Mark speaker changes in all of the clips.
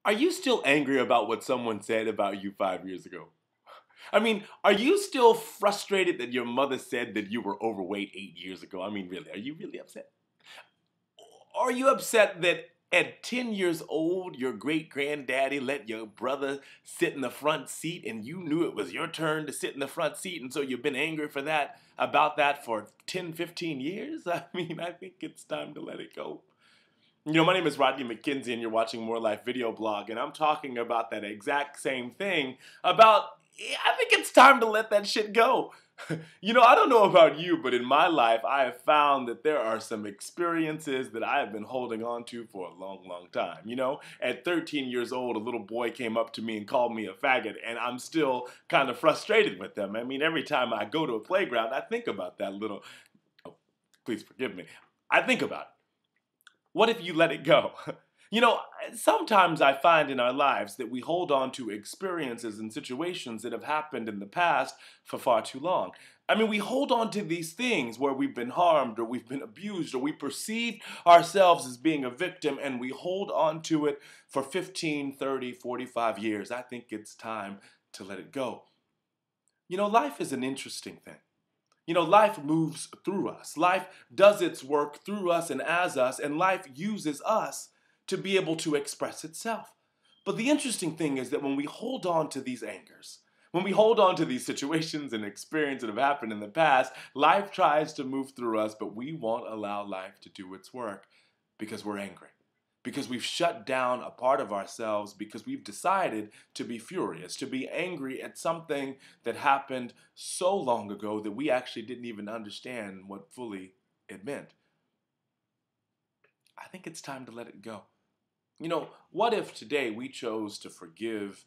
Speaker 1: Are you still angry about what someone said about you 5 years ago? I mean, are you still frustrated that your mother said that you were overweight 8 years ago? I mean, really, are you really upset? Are you upset that at 10 years old, your great granddaddy let your brother sit in the front seat and you knew it was your turn to sit in the front seat, and so you've been angry for that, about that for 10, 15 years? I mean, I think it's time to let it go. My name is Rodney McKenzie, and you're watching More Life Video Blog, and I'm talking about that exact same thing I think it's time to let that shit go. I don't know about you, but in my life, I have found that there are some experiences that I have been holding on to for a long, long time. At 13 years old, a little boy came up to me and called me a faggot, and I'm still kind of frustrated with them. I mean, every time I go to a playground, I think about that little, oh, please forgive me, I think about it. What if you let it go? You know, Sometimes I find in our lives that we hold on to experiences and situations that have happened in the past for far too long. I mean, we hold on to these things where we've been harmed or we've been abused or we perceive ourselves as being a victim, and we hold on to it for 15, 30, 45 years. I think it's time to let it go. Life is an interesting thing. Life moves through us. Life does its work through us and as us, and life uses us to be able to express itself. But the interesting thing is that when we hold on to these angers, when we hold on to these situations and experiences that have happened in the past, life tries to move through us, but we won't allow life to do its work because we're angry. Because we've shut down a part of ourselves, because we've decided to be furious, to be angry at something that happened so long ago that we actually didn't even understand what fully it meant. I think it's time to let it go. What if today we chose to forgive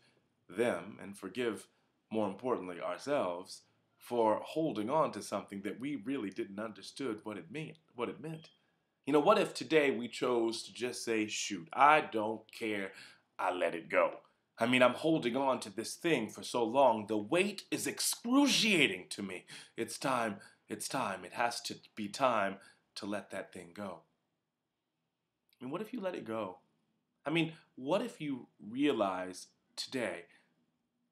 Speaker 1: them and forgive, more importantly, ourselves for holding on to something that we really didn't understood what it meant? What if today we chose to just say, shoot, I don't care, I let it go. I mean, I'm holding on to this thing for so long. The weight is excruciating to me. It's time. It has to be time to let that thing go. I mean, what if you let it go? I mean, what if you realize today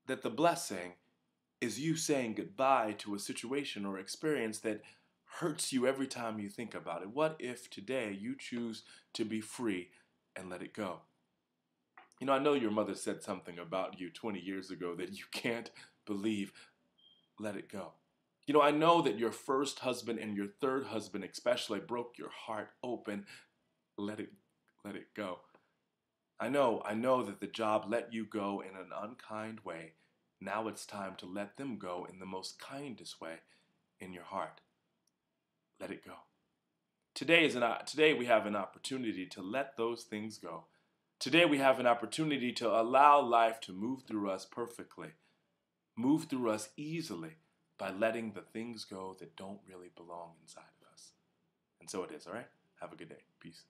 Speaker 1: that the blessing is you saying goodbye to a situation or experience that hurts you every time you think about it? What if today you choose to be free and let it go? I know your mother said something about you 20 years ago that you can't believe. Let it go. I know that your first husband and your third husband especially broke your heart open. Let it go. I know that the job let you go in an unkind way. Now it's time to let them go in the most kindest way in your heart. Let it go. Today we have an opportunity to let those things go. Today we have an opportunity to allow life to move through us perfectly, move through us easily by letting the things go that don't really belong inside of us. And so it is, all right? Have a good day. Peace.